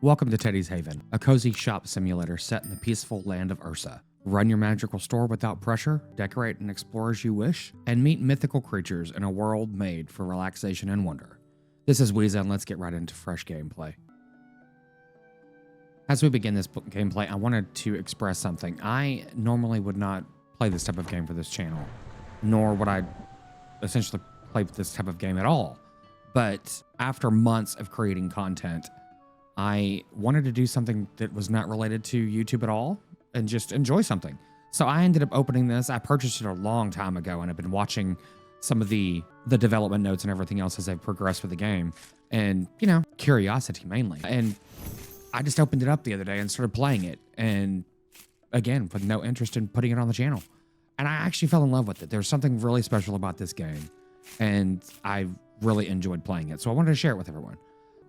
Welcome to Teddy's Haven, a cozy shop simulator set in the peaceful land of Ursa. Run your magical store without pressure, decorate and explore as you wish, and meet mythical creatures in a world made for relaxation and wonder. This is Weeza, and let's get right into fresh gameplay. As we begin this gameplay, I wanted to express something. I normally would not play this type of game for this channel, nor would I essentially play this type of game at all. But after months of creating content, I wanted to do something that was not related to YouTube at all and just enjoy something. So I ended up opening this. I purchased it a long time ago, and I've been watching some of the development notes and everything else as I've progressed with the game. And, you know, curiosity mainly. And I just opened it up the other day and started playing it. And again, with no interest in putting it on the channel. And I actually fell in love with it. There's something really special about this game. And I really enjoyed playing it. So I wanted to share it with everyone.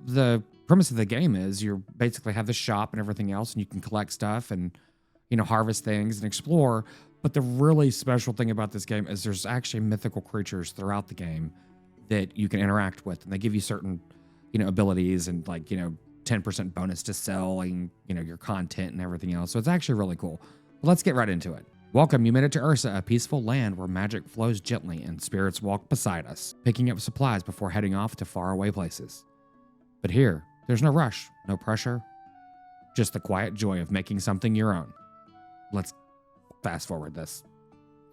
The premise of the game is you basically have the shop and everything else, and you can collect stuff and, you know, harvest things and explore. But the really special thing about this game is there's actually mythical creatures throughout the game that you can interact with, and they give you certain, you know, abilities and, like, you know, 10% bonus to selling, you know, your content and everything else. So it's actually really cool. But let's get right into it. Welcome, you made it to Ursa, a peaceful land where magic flows gently and spirits walk beside us, picking up supplies before heading off to faraway places. But here, there's no rush, no pressure, just the quiet joy of making something your own. Let's fast forward this.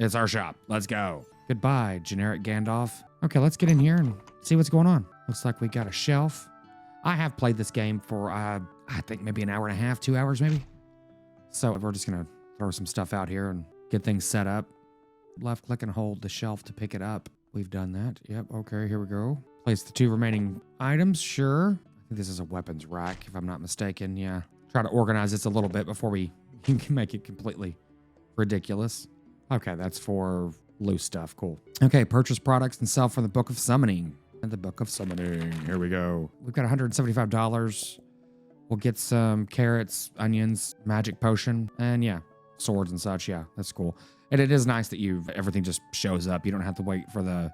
It's our shop. Let's go. Goodbye, generic Gandalf. Okay, let's get in here and see what's going on. Looks like we got a shelf. I have played this game for, I think maybe an hour and a half, 2 hours maybe. So we're just going to throw some stuff out here and get things set up. Left click and hold the shelf to pick it up. We've done that. Yep, okay, here we go. Place the 2 remaining items, sure. I think this is a weapons rack, if I'm not mistaken, yeah. Try to organize this a little bit before we can make it completely ridiculous. Okay, that's for loose stuff, cool. Okay, purchase products and sell from the Book of Summoning. And the Book of Summoning, here we go. We've got $175. We'll get some carrots, onions, magic potion, and yeah, swords and such, yeah, that's cool. And it is nice that everything just shows up. You don't have to wait for the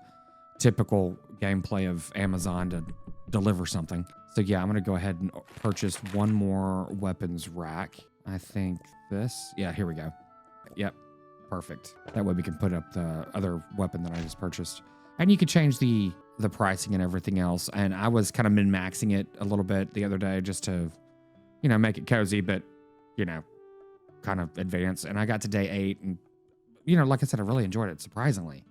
typical gameplay of Amazon to deliver something. So yeah, I'm gonna go ahead and purchase one more weapons rack. I think this, yeah, here we go. Yep, perfect. That way we can put up the other weapon that I just purchased. And you could change the pricing and everything else. And I was kind of min-maxing it a little bit the other day just to, you know, make it cozy, but, you know, kind of advance. And I got to day 8 and, you know, like I said, I really enjoyed it, surprisingly.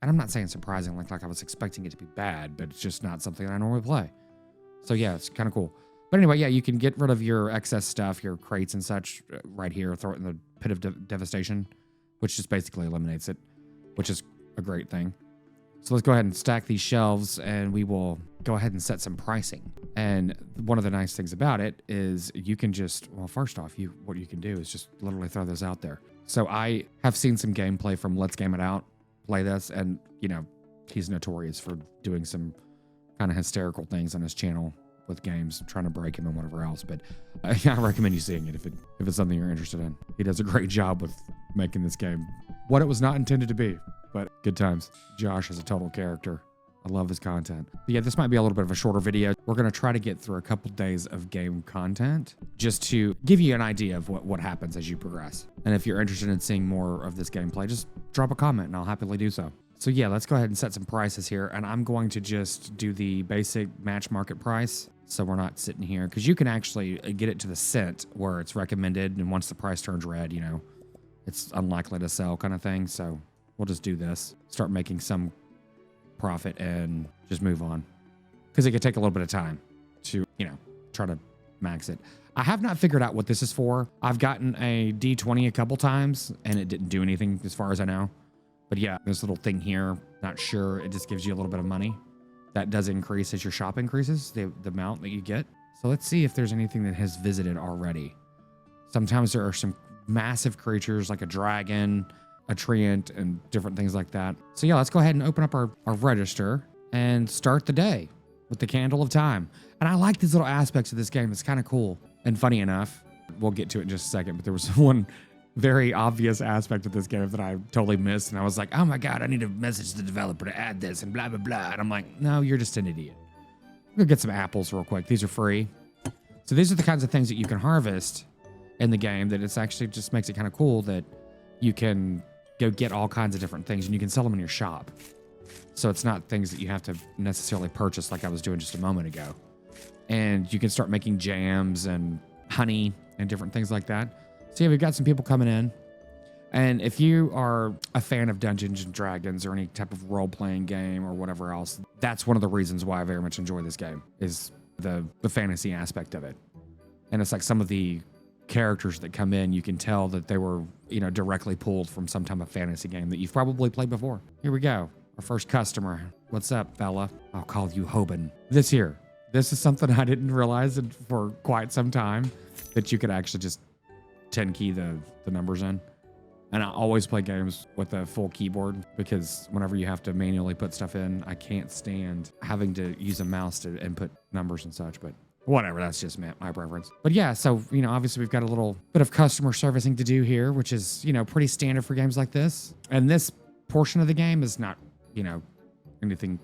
And I'm not saying surprisingly like I was expecting it to be bad, but it's just not something that I normally play. So yeah, it's kind of cool. But anyway, yeah, you can get rid of your excess stuff, your crates and such right here, throw it in the pit of devastation, which just basically eliminates it, which is a great thing. So let's go ahead and stack these shelves, and we will go ahead and set some pricing. And one of the nice things about it is you can just, well, first off, what you can do is just literally throw this out there. So I have seen some gameplay from Let's Game It Out play this, and, you know, he's notorious for doing some kind of hysterical things on his channel with games, trying to break him and whatever else. But I recommend you seeing it if it's something you're interested in. He does a great job with making this game what it was not intended to be, but good times. Josh is a total character. I love his content. But yeah, this might be a little bit of a shorter video. We're going to try to get through a couple days of game content just to give you an idea of what happens as you progress. And if you're interested in seeing more of this gameplay, just drop a comment and I'll happily do so. So yeah, let's go ahead and set some prices here. And I'm going to just do the basic match market price. So we're not sitting here, because you can actually get it to the cent where it's recommended. And once the price turns red, you know, it's unlikely to sell kind of thing. So we'll just do this, start making some profit and just move on, because it could take a little bit of time to, you know, try to max it. I have not figured out what this is for. I've gotten a D20 a couple times and it didn't do anything as far as I know. But yeah, this little thing here, not sure. It just gives you a little bit of money. That does increase as your shop increases, the amount that you get. So let's see if there's anything that has visited already. Sometimes there are some massive creatures like a dragon, a treant, and different things like that. So yeah, let's go ahead and open up our register and start the day with the candle of time. And I like these little aspects of this game. It's kind of cool. And funny enough, we'll get to it in just a second, but there was one very obvious aspect of this game that I totally missed. And I was like, oh my God, I need to message the developer to add this and blah, blah, blah. And I'm like, no, you're just an idiot. I'm gonna get some apples real quick. These are free. So these are the kinds of things that you can harvest in the game that it's actually just makes it kind of cool that you can go get all kinds of different things and you can sell them in your shop. So it's not things that you have to necessarily purchase like I was doing just a moment ago. And you can start making jams and honey and different things like that. So yeah, we've got some people coming in. And if you are a fan of Dungeons and Dragons or any type of role-playing game or whatever else, that's one of the reasons why I very much enjoy this game is the fantasy aspect of it. And it's like some of the characters that come in, you can tell that they were, directly pulled from some type of fantasy game that you've probably played before. Here we go. Our first customer. What's up, fella? I'll call you Hoban. This is something I didn't realize for quite some time, that you could actually just 10 key the numbers in. And I always play games with a full keyboard because whenever you have to manually put stuff in, I can't stand having to use a mouse to input numbers and such, but whatever, that's just my preference. But yeah, so, obviously we've got a little bit of customer servicing to do here, which is, pretty standard for games like this. And this portion of the game is not, anything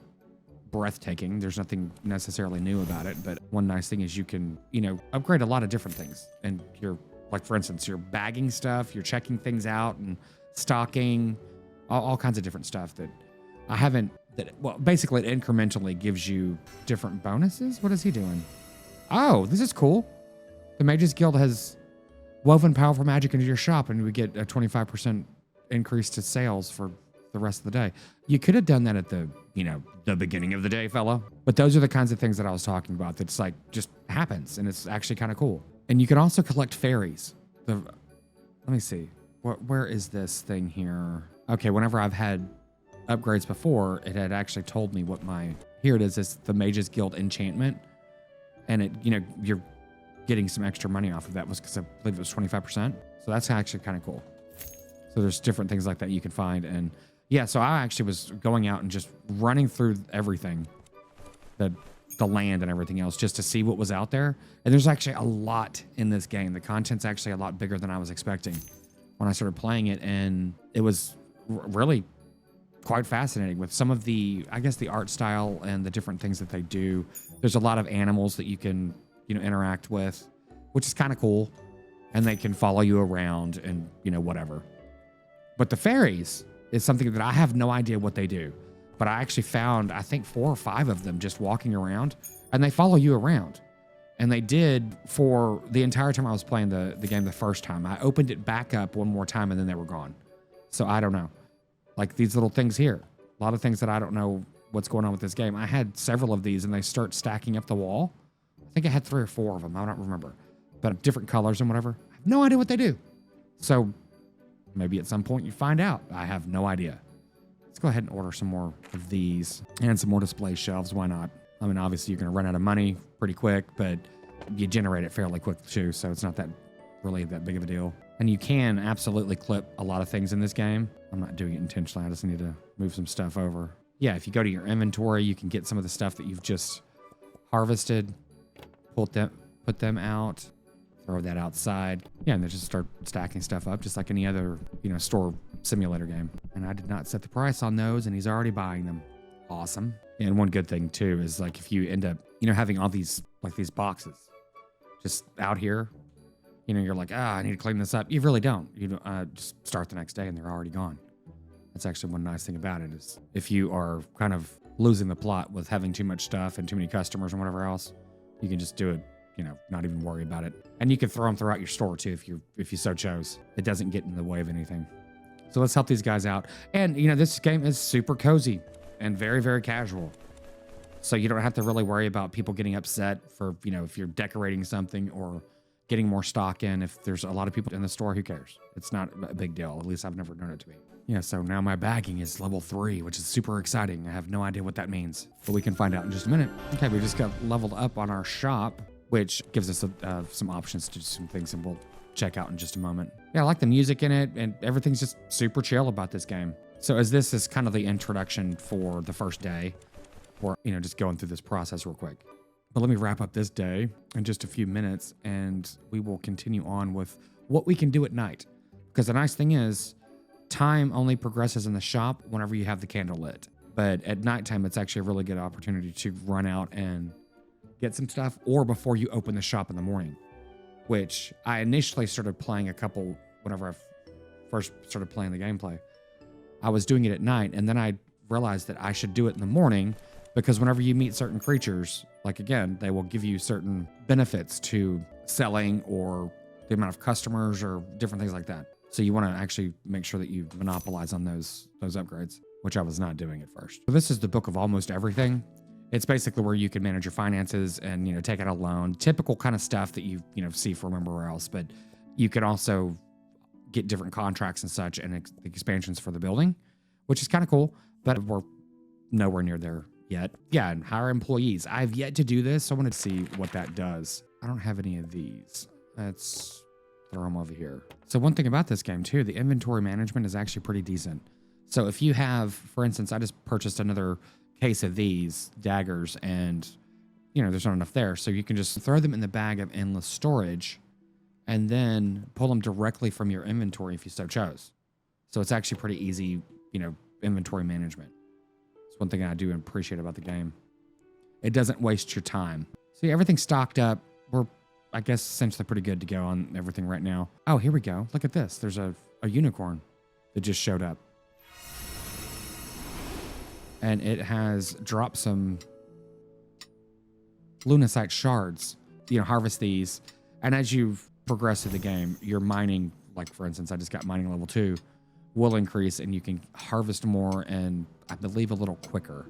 breathtaking. There's nothing necessarily new about it, but one nice thing is you can, upgrade a lot of different things. And like, for instance, you're bagging stuff, you're checking things out and stocking, all kinds of different stuff basically it incrementally gives you different bonuses. What is he doing? Oh, this is cool. The Mages Guild has woven powerful magic into your shop and we get a 25% increase to sales for the rest of the day. You could have done that at the beginning of the day, fella. But those are the kinds of things that I was talking about that's like just happens and it's actually kind of cool. And you can also collect fairies. Let me see. Where is this thing here? Okay, whenever I've had upgrades before, it had actually told me what here it is. It's the Mages Guild enchantment. And it, you're getting some extra money off of that because I believe it was 25%. So that's actually kind of cool. So there's different things like that you can find. And yeah, so I actually was going out and just running through everything, the land and everything else, just to see what was out there. And there's actually a lot in this game. The content's actually a lot bigger than I was expecting when I started playing it. And it was really quite fascinating with some of the art style and the different things that they do. There's a lot of animals that you can, interact with, which is kind of cool. And they can follow you around and, whatever. But the fairies is something that I have no idea what they do. But I actually found, I think 4 or 5 of them just walking around, and they follow you around. And they did for the entire time I was playing the game the first time. I opened it back up one more time, and then they were gone. So I don't know. Like these little things here. A lot of things that I don't know what's going on with this game. I had several of these, and they start stacking up the wall. I think I had 3 or 4 of them. I don't remember. But different colors and whatever. I have no idea what they do. So maybe at some point you find out. I have no idea. Let's go ahead and order some more of these and some more display shelves. Why not? I mean, obviously you're going to run out of money pretty quick, but you generate it fairly quick too. So it's not really that big of a deal. And you can absolutely clip a lot of things in this game. I'm not doing it intentionally. I just need to move some stuff over. Yeah, if you go to your inventory, you can get some of the stuff that you've just harvested, put them out, throw that outside. Yeah, and then just start stacking stuff up just like any other, store simulator game. And I did not set the price on those, and he's already buying them. Awesome. And one good thing too is like if you end up, having all these boxes just out here, you're like, I need to clean this up. You really don't. You just start the next day and they're already gone. That's actually one nice thing about it is if you are kind of losing the plot with having too much stuff and too many customers and whatever else, you can just do it, not even worry about it. And you can throw them throughout your store too if you so chose. It doesn't get in the way of anything. So let's help these guys out. And, this game is super cozy and very, very casual. So you don't have to really worry about people getting upset for, if you're decorating something or getting more stock in. If there's a lot of people in the store, who cares? It's not a big deal. At least I've never known it to be. Yeah, so now my bagging is level 3, which is super exciting. I have no idea what that means, but we can find out in just a minute. Okay, we just got leveled up on our shop, which gives us some options to do some things, and we'll check out in just a moment. Yeah, I like the music in it, and everything's just super chill about this game. So as this is kind of the introduction for the first day, or, just going through this process real quick. But let me wrap up this day in just a few minutes, and we will continue on with what we can do at night. Because the nice thing is, time only progresses in the shop whenever you have the candle lit. But at nighttime, it's actually a really good opportunity to run out and get some stuff, or before you open the shop in the morning, which I initially started playing whenever I first started playing the gameplay. I was doing it at night, and then I realized that I should do it in the morning because whenever you meet certain creatures, like again, they will give you certain benefits to selling or the amount of customers or different things like that. So you want to actually make sure that you monopolize on those upgrades, which I was not doing at first. So this is the book of almost everything. It's basically where you can manage your finances and, you know, take out a loan, typical kind of stuff that you see from everywhere else. But you can also get different contracts and such and expansions for the building, which is kind of cool, but we're nowhere near there yet. Yeah, and hire employees. I've yet to do this, so I want to see what that does. I don't have any of these. Let's throw them over here. So one thing about this game too, the inventory management is actually pretty decent. So if you have, for instance, I just purchased another case of these daggers and, you know, there's not enough there. So you can just throw them in the bag of endless storage and then pull them directly from your inventory if you so chose. So it's actually pretty easy, you know, inventory management. It's one thing I do appreciate about the game. It doesn't waste your time. See, everything's stocked up. We're, I guess, essentially pretty good to go on everything right now. Oh, here we go. Look at this. There's a unicorn that just showed up. And it has dropped some lunacite shards. You know, harvest these. And as you've progressed through the game, your mining, like for instance, I just got mining level 2, will increase and you can harvest more and I believe a little quicker.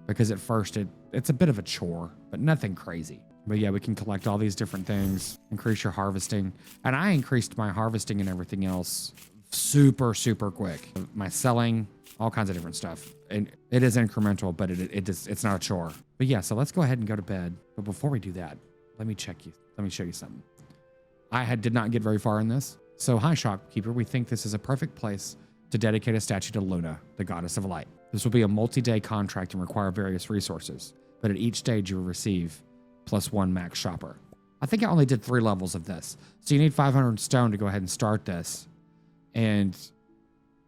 Because at first it's a bit of a chore, but nothing crazy. But yeah, we can collect all these different things, increase your harvesting. And I increased my harvesting and everything else super, super quick. My selling, all kinds of different stuff. And it is incremental, but it's not a chore. But yeah, so let's go ahead and go to bed. But before we do that, let me show you something. I did not get very far in this. So hi, shopkeeper, we think this is a perfect place to dedicate a statue to Luna, the goddess of light. This will be a multi-day contract and require various resources, but at each stage you will receive +1 max shopper. I think I only did 3 levels of this. So you need 500 stone to go ahead and start this. And,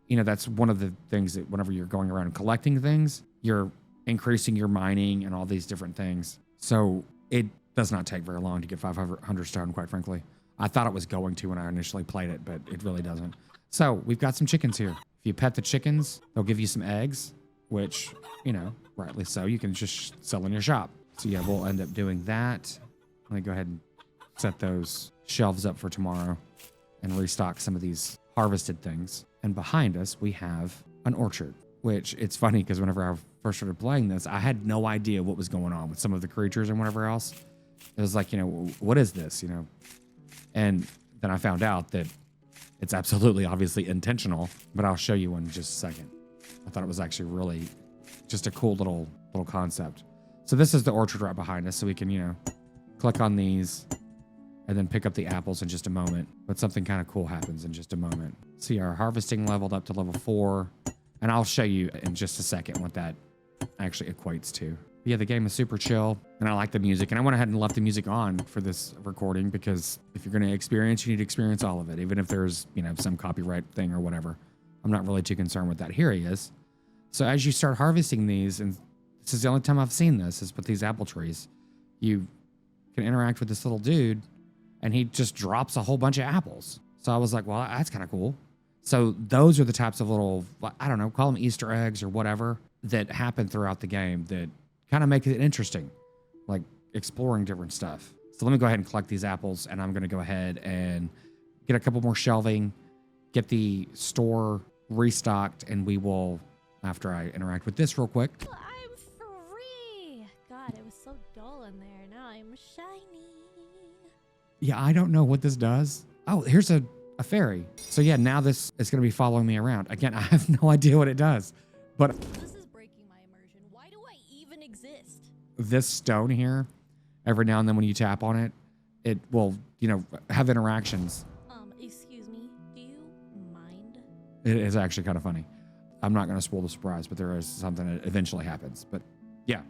you know, that's one of the things that whenever you're going around and collecting things, you're increasing your mining and all these different things. So it does not take very long to get 500 stone, quite frankly. I thought it was going to when I initially played it, but it really doesn't. So we've got some chickens here. If you pet the chickens, they'll give you some eggs, which, you know, rightly so, you can just sell in your shop. So yeah, we'll end up doing that. Let me go ahead and set those shelves up for tomorrow and restock some of these harvested things. And behind us, we have an orchard, which it's funny because whenever I first started playing this, I had no idea what was going on with some of the creatures and whatever else. It was like, you know, what is this, you know? And then I found out that it's absolutely obviously intentional, but I'll show you in just a second. I thought it was actually really just a cool little concept. So this is the orchard right behind us. So we can, you know, click on these and then pick up the apples in just a moment. But something kind of cool happens in just a moment. See, our harvesting leveled up to level 4. And I'll show you in just a second what that actually equates to. But yeah, the game is super chill and I like the music. And I went ahead and left the music on for this recording because if you're going to experience, you need to experience all of it. Even if there's, you know, some copyright thing or whatever. I'm not really too concerned with that. Here he is. So as you start harvesting these, and this is the only time I've seen this, is with these apple trees, you can interact with this little dude and he just drops a whole bunch of apples. So I was like, well, that's kind of cool. So those are the types of little, I don't know, call them Easter eggs or whatever, that happen throughout the game that kind of make it interesting, like exploring different stuff. So let me go ahead and collect these apples and I'm going to go ahead and get a couple more shelving, get the store restocked, and we will, after I interact with this real quick. I'm free. God, it was so dull in there. Now I'm shiny. Yeah, I don't know what this does. Oh, here's a fairy. So yeah, now this is going to be following me around. Again, I have no idea what it does, but This is breaking my immersion. Why do I even exist? this stone here, every now and then when you tap on it, it will, you know, have interactions. Excuse me. Do you mind? It is actually kind of funny. I'm not going to spoil the surprise, but there is something that eventually happens. But yeah.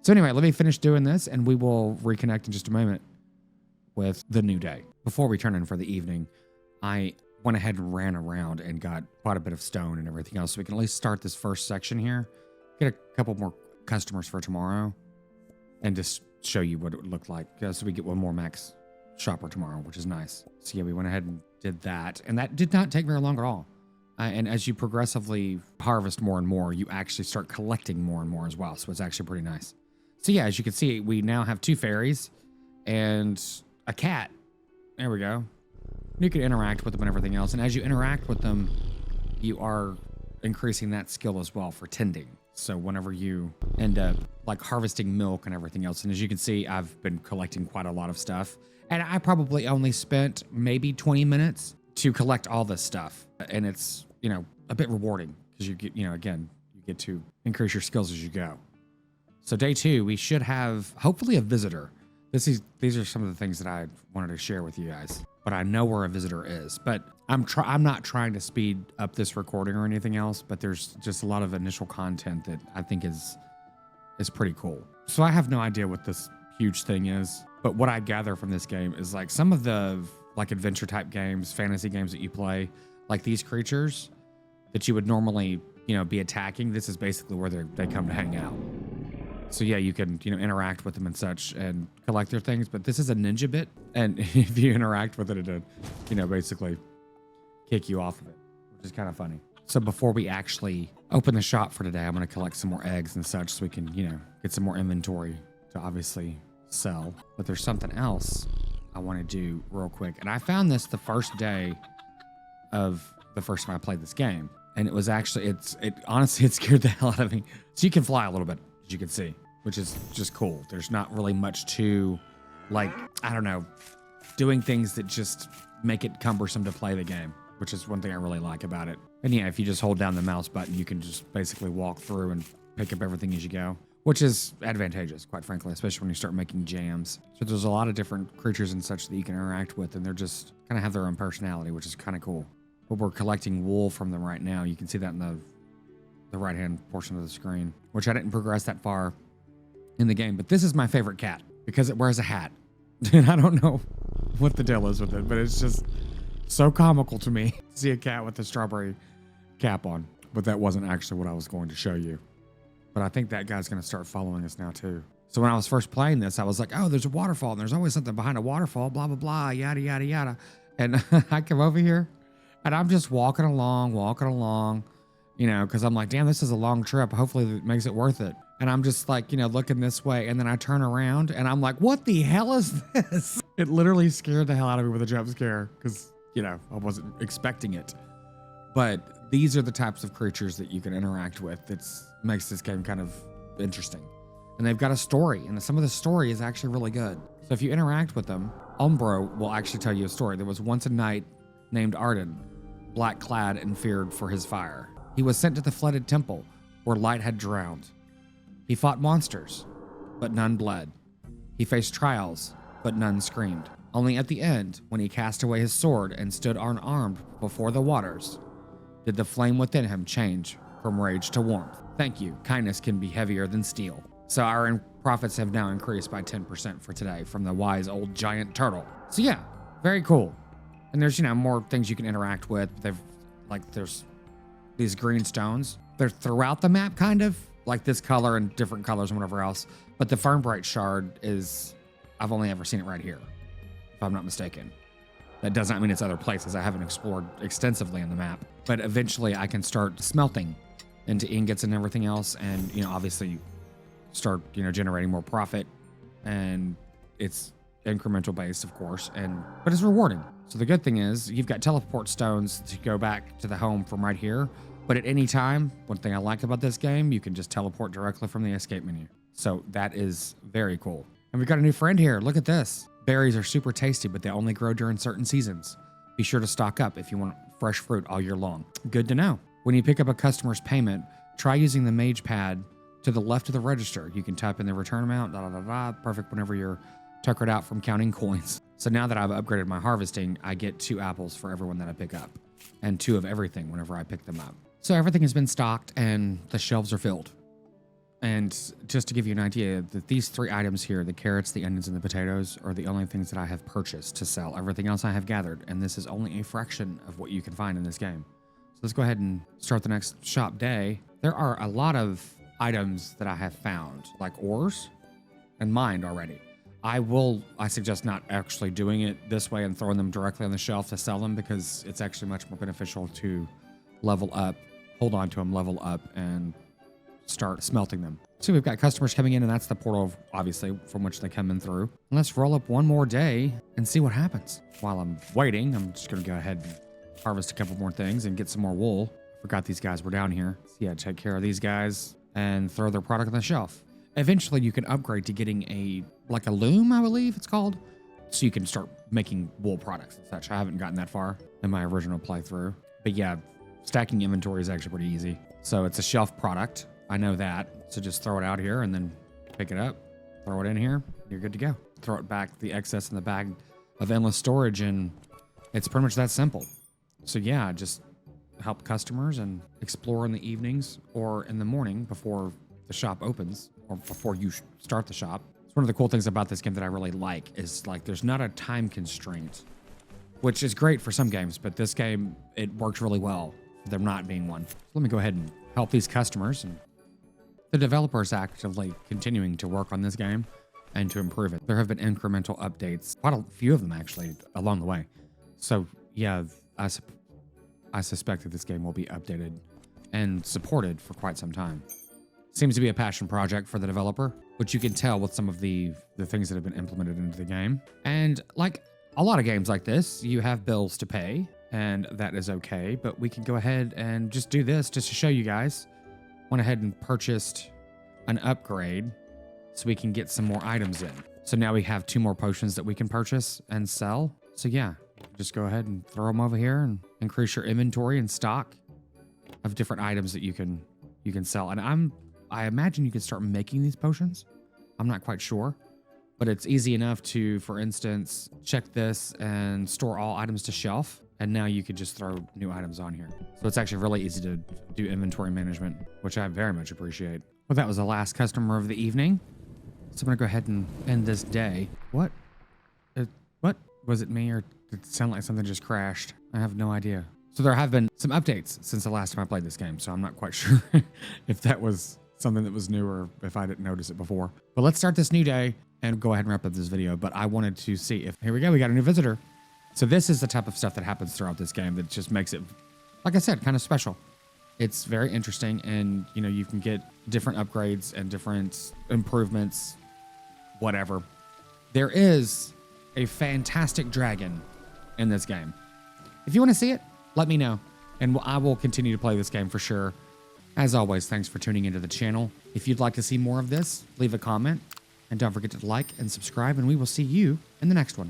So anyway, let me finish doing this and we will reconnect in just a moment with the new day. Before we turn in for the evening, I went ahead and ran around and got quite a bit of stone and everything else. So we can at least start this first section here. Get a couple more customers for tomorrow. and just show you what it would look like. So we get one more max shopper tomorrow, which is nice. So yeah, we went ahead and did that, and that did not take very long at all. And as you progressively harvest more and more, you actually start collecting more and more as well. So it's actually pretty nice. So yeah, as you can see, we now have 2 fairies and a cat. There we go. You can interact with them and everything else. And as you interact with them, you are increasing that skill as well for tending. So whenever you end up like harvesting milk and everything else, and as you can see, I've been collecting quite a lot of stuff. And I probably only spent maybe 20 minutes to collect all this stuff. And it's, you know, a bit rewarding because you get, you know, again, you get to increase your skills as you go. So day 2, we should have hopefully a visitor. These are some of the things that I wanted to share with you guys, but I know where a visitor is. But I'm not trying to speed up this recording or anything else, but there's just a lot of initial content that I think is pretty cool. So I have no idea what this huge thing is, but what I gather from this game is like some of the like adventure type games, fantasy games that you play, like these creatures that you would normally, you know, be attacking. This is basically where they come to hang out. So yeah, you can, you know, interact with them and such and collect their things, but this is a ninja bit. And if you interact with it, it'll, you know, basically kick you off of it, which is kind of funny. So before we actually open the shop for today, I'm going to collect some more eggs and such so we can, you know, get some more inventory to obviously sell. But there's something else I want to do real quick. And I found this the first day of the first time I played this game. And it was actually, honestly, it scared the hell out of me. So you can fly a little bit, as you can see, which is just cool. There's not really much to, like, I don't know, doing things that just make it cumbersome to play the game, which is one thing I really like about it. And yeah, if you just hold down the mouse button, you can just basically walk through and pick up everything as you go, which is advantageous, quite frankly, especially when you start making jams. So there's a lot of different creatures and such that you can interact with, and they're just kind of have their own personality, which is kind of cool. But we're collecting wool from them right now. You can see that in the right-hand portion of the screen, which I didn't progress that far in the game. But this is my favorite cat because it wears a hat. And I don't know what the deal is with it, but it's just so comical to me to see a cat with a strawberry cap on. But that wasn't actually what I was going to show you. But I think that guy's going to start following us now too. So when I was first playing this, I was like, oh, there's a waterfall, and there's always something behind a waterfall, blah, blah, blah, yada, yada, yada. And I come over here, and I'm just walking along, you know, because I'm like, damn, this is a long trip. Hopefully it makes it worth it. And I'm just like, you know, looking this way, and then I turn around, and I'm like, what the hell is this? It literally scared the hell out of me with a jump scare because, you know, I wasn't expecting it. But these are the types of creatures that you can interact with that makes this game kind of interesting. And they've got a story, and some of the story is actually really good. So if you interact with them, Umbro will actually tell you a story. There was once a knight named Arden, black-clad and feared for his fire. He was sent to the flooded temple, where light had drowned. He fought monsters, but none bled. He faced trials, but none screamed. Only at the end, when he cast away his sword and stood unarmed before the waters, did the flame within him change from rage to warmth. Thank you. Kindness can be heavier than steel. So our profits have now increased by 10% for today from the wise old giant turtle. So yeah, very cool. And there's, you know, more things you can interact with. There's these green stones. They're throughout the map, kind of like this color and different colors and whatever else. But the Fernbright shard is, I've only ever seen it right here, if I'm not mistaken. That does not mean it's other places. I haven't explored extensively in the map. But eventually I can start smelting into ingots and everything else. And, you know, obviously start, you know, generating more profit. And it's incremental based, of course, but it's rewarding. So the good thing is you've got teleport stones to go back to the home from right here. But at any time, one thing I like about this game, you can just teleport directly from the escape menu. So that is very cool. And we've got a new friend here. Look at this. Berries are super tasty, but they only grow during certain seasons. Be sure to stock up if you want fresh fruit all year long. Good to know. When you pick up a customer's payment, try using the mage pad to the left of the register. You can type in the return amount, perfect whenever you're tuckered out from counting coins. So now that I've upgraded my harvesting, I get 2 apples for everyone that I pick up, and 2 of everything whenever I pick them up. So everything has been stocked and the shelves are filled. And just to give you an idea, that these 3 items here, the carrots, the onions, and the potatoes, are the only things that I have purchased to sell. Everything else I have gathered, and this is only a fraction of what you can find in this game. So let's go ahead and start the next shop day. There are a lot of items that I have found, like ores, in mind already. I suggest not actually doing it this way and throwing them directly on the shelf to sell them, because it's actually much more beneficial to level up, hold on to them, level up, and start smelting them. So we've got customers coming in, and that's the portal, obviously, from which they come in through. And let's roll up one more day and see what happens. While I'm waiting, I'm just going to go ahead and harvest a couple more things and get some more wool. Forgot these guys were down here. So yeah, take care of these guys and throw their product on the shelf. Eventually, you can upgrade to getting like a loom, I believe it's called, so you can start making wool products and such. I haven't gotten that far in my original playthrough. But yeah, stacking inventory is actually pretty easy. So it's a shelf product. I know that. So just throw it out here and then pick it up, throw it in here, you're good to go. Throw it back, the excess in the bag of endless storage, and it's pretty much that simple. So yeah, just help customers and explore in the evenings or in the morning before the shop opens or before you start the shop. It's one of the cool things about this game that I really like is like there's not a time constraint, which is great for some games, but this game, it works really well for there not being one. So let me go ahead and help these customers. And the developers actively continuing to work on this game and to improve it. There have been incremental updates, quite a few of them actually, along the way. So yeah, I suspect that this game will be updated and supported for quite some time. Seems to be a passion project for the developer, which you can tell with some of the things that have been implemented into the game. And like a lot of games like this, you have bills to pay, and that is okay, but we can go ahead and just do this just to show you guys. Went ahead and purchased an upgrade so we can get some more items in. So now we have 2 more potions that we can purchase and sell. So yeah, just go ahead and throw them over here and increase your inventory and stock of different items that you can sell. And I imagine you can start making these potions. I'm not quite sure, but it's easy enough to, for instance, check this and store all items to shelf. And now you could just throw new items on here. So it's actually really easy to do inventory management, which I very much appreciate. Well, that was the last customer of the evening. So I'm gonna go ahead and end this day. What? What? Was it me, or did it sound like something just crashed? I have no idea. So there have been some updates since the last time I played this game, so I'm not quite sure if that was something that was new or if I didn't notice it before. But let's start this new day and go ahead and wrap up this video. But I wanted to see if, here we go, we got a new visitor. So this is the type of stuff that happens throughout this game that just makes it, like I said, kind of special. It's very interesting, and you know, you can get different upgrades and different improvements, whatever. There is a fantastic dragon in this game. If you want to see it, let me know, and I will continue to play this game for sure. As always, thanks for tuning into the channel. If you'd like to see more of this, leave a comment, and don't forget to like and subscribe, and we will see you in the next one.